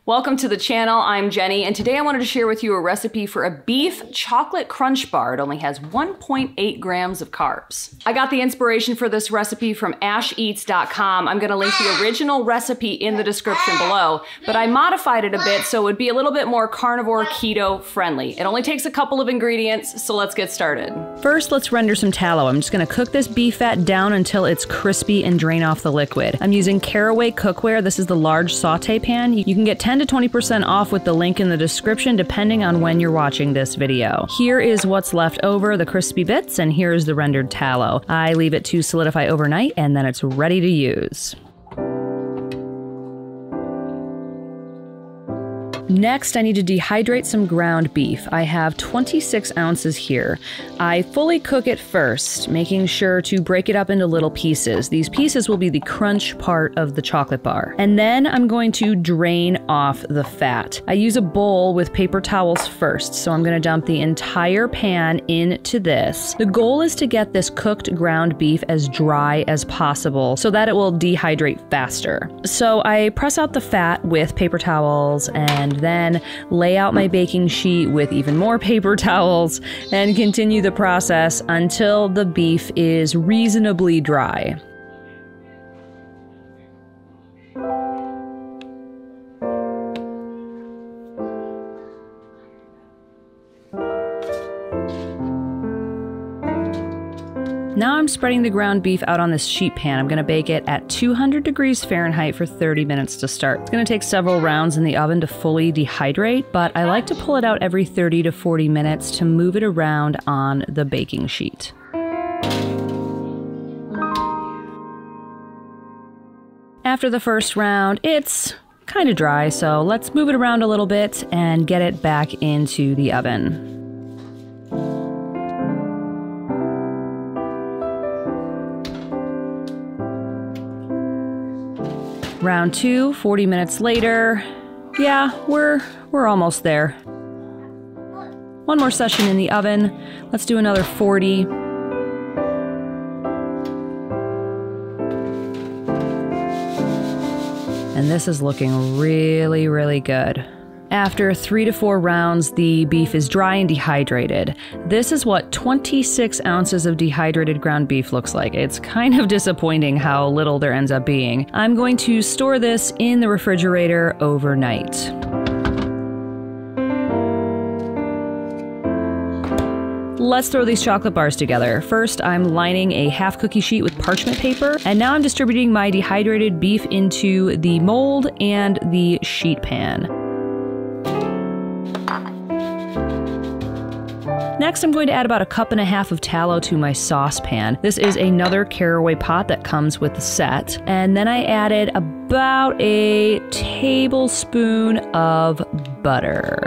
Welcome to the channel, I'm Jenny, and today I wanted to share with you a recipe for a beef chocolate crunch bar. It only has 1.8 grams of carbs. I got the inspiration for this recipe from asheats.com. I'm gonna link the original recipe in the description below, but I modified it a bit so it would be a little bit more carnivore keto friendly. It only takes a couple of ingredients, so let's get started. First, let's render some tallow. I'm just gonna cook this beef fat down until it's crispy and drain off the liquid. I'm using Caraway cookware. This is the large saute pan. You can get 10 to 20% off with the link in the description depending on when you're watching this video. Here is what's left over, the crispy bits, and here is the rendered tallow. I leave it to solidify overnight and then it's ready to use. Next, I need to dehydrate some ground beef. I have 26 ounces here. I fully cook it first, making sure to break it up into little pieces. These pieces will be the crunch part of the chocolate bar. And then I'm going to drain off the fat. I use a bowl with paper towels first, so I'm going to dump the entire pan into this. The goal is to get this cooked ground beef as dry as possible so that it will dehydrate faster. So I press out the fat with paper towels and then lay out my baking sheet with even more paper towels and continue the process until the beef is reasonably dry. Now I'm spreading the ground beef out on this sheet pan. I'm going to bake it at 200 degrees Fahrenheit for 30 minutes to start. It's going to take several rounds in the oven to fully dehydrate, but I like to pull it out every 30 to 40 minutes to move it around on the baking sheet. After the first round, it's kind of dry, so let's move it around a little bit and get it back into the oven. Round 2, 40 minutes later. Yeah, we're almost there. One more session in the oven. Let's do another 40. And this is looking really, really good. After 3 to 4 rounds, the beef is dry and dehydrated. This is what 26 ounces of dehydrated ground beef looks like. It's kind of disappointing how little there ends up being. I'm going to store this in the refrigerator overnight. Let's throw these chocolate bars together. First, I'm lining a half cookie sheet with parchment paper, and now I'm distributing my dehydrated beef into the mold and the sheet pan. Next, I'm going to add about 1.5 cups of tallow to my saucepan. This is another Caraway pot that comes with the set. And then I added about a tablespoon of butter.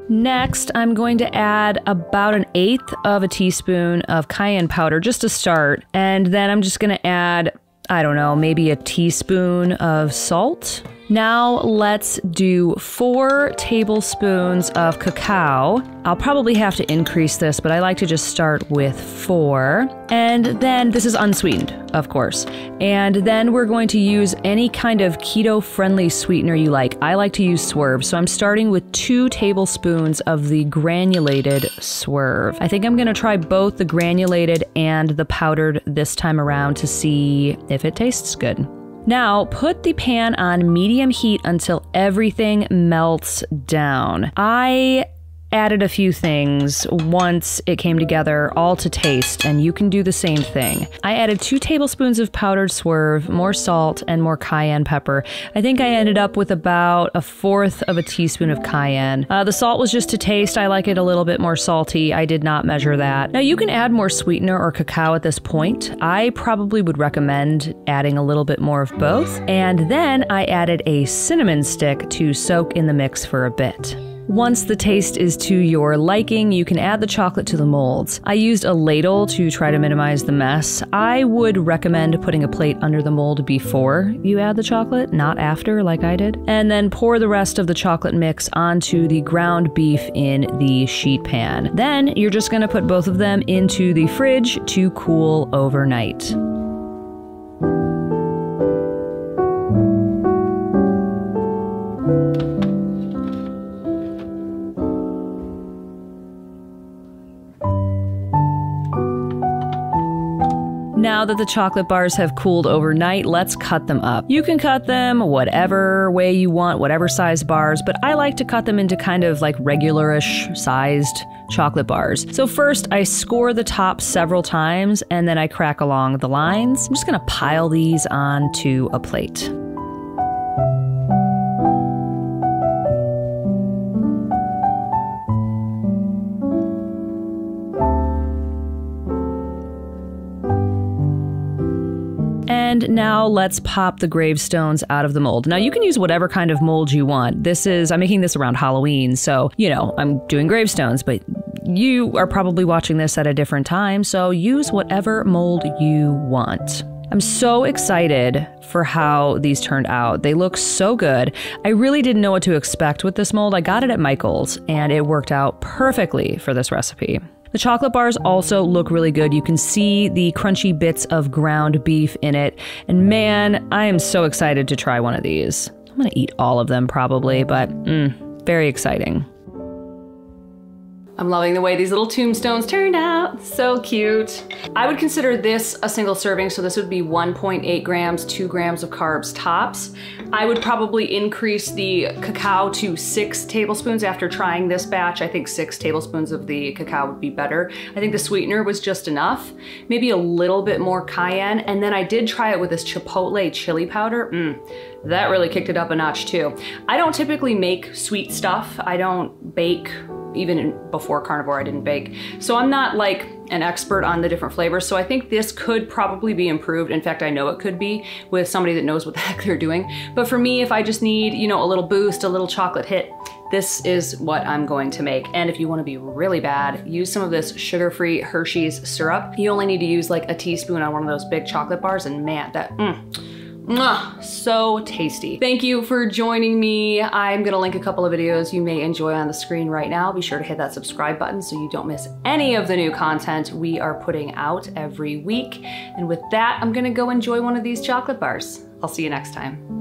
Next, I'm going to add about 1/8 teaspoon of cayenne powder just to start. And then I'm just going to add, I don't know, maybe a teaspoon of salt. Now let's do 4 tablespoons of cacao. I'll probably have to increase this, but I like to just start with 4. And then this is unsweetened, of course. And then we're going to use any kind of keto-friendly sweetener you like. I like to use Swerve, so I'm starting with 2 tablespoons of the granulated Swerve. I think I'm gonna try both the granulated and the powdered this time around to see if it tastes good. Now, put the pan on medium heat until everything melts down. I added a few things once it came together, all to taste, and you can do the same thing. I added 2 tablespoons of powdered Swerve, more salt, and more cayenne pepper. I think I ended up with about 1/4 teaspoon of cayenne. The salt was just to taste. I like it a little bit more salty. I did not measure that. Now, you can add more sweetener or cacao at this point. I probably would recommend adding a little bit more of both. And then I added a cinnamon stick to soak in the mix for a bit. Once the taste is to your liking, you can add the chocolate to the molds. I used a ladle to try to minimize the mess. I would recommend putting a plate under the mold before you add the chocolate, not after like I did. And then pour the rest of the chocolate mix onto the ground beef in the sheet pan. Then you're just gonna put both of them into the fridge to cool overnight. now that the chocolate bars have cooled overnight, let's cut them up. You can cut them whatever way you want, whatever size bars, but I like to cut them into kind of like regular-ish sized chocolate bars. So first I score the top several times and then I crack along the lines. I'm just gonna pile these onto a plate. And now let's pop the gravestones out of the mold. Now you can use whatever kind of mold you want. I'm making this around Halloween, so, you know, I'm doing gravestones, but you are probably watching this at a different time, so use whatever mold you want. I'm so excited for how these turned out. They look so good. I really didn't know what to expect with this mold. I got it at Michael's and it worked out perfectly for this recipe. The chocolate bars also look really good. You can see the crunchy bits of ground beef in it. And man, I am so excited to try one of these. I'm gonna eat all of them probably, but very exciting. I'm loving the way these little tombstones turned out. So cute. I would consider this a single serving, so this would be 1.8 grams, 2 grams of carbs tops. I would probably increase the cacao to 6 tablespoons after trying this batch. I think 6 tablespoons of the cacao would be better. I think the sweetener was just enough. Maybe a little bit more cayenne, and then I did try it with this chipotle chili powder. That really kicked it up a notch too. I don't typically make sweet stuff. I don't bake. Even before carnivore, I didn't bake. So I'm not like an expert on the different flavors. So I think this could probably be improved. In fact, I know it could be with somebody that knows what the heck they're doing. But for me, if I just need, you know, a little boost, a little chocolate hit, this is what I'm going to make. And if you want to be really bad, use some of this sugar-free Hershey's syrup. You only need to use like a teaspoon on one of those big chocolate bars, and man, that, so tasty. Thank you for joining me. I'm gonna link a couple of videos you may enjoy on the screen right now. Be sure to hit that subscribe button so you don't miss any of the new content we are putting out every week. And with that, I'm gonna go enjoy one of these chocolate bars. I'll see you next time.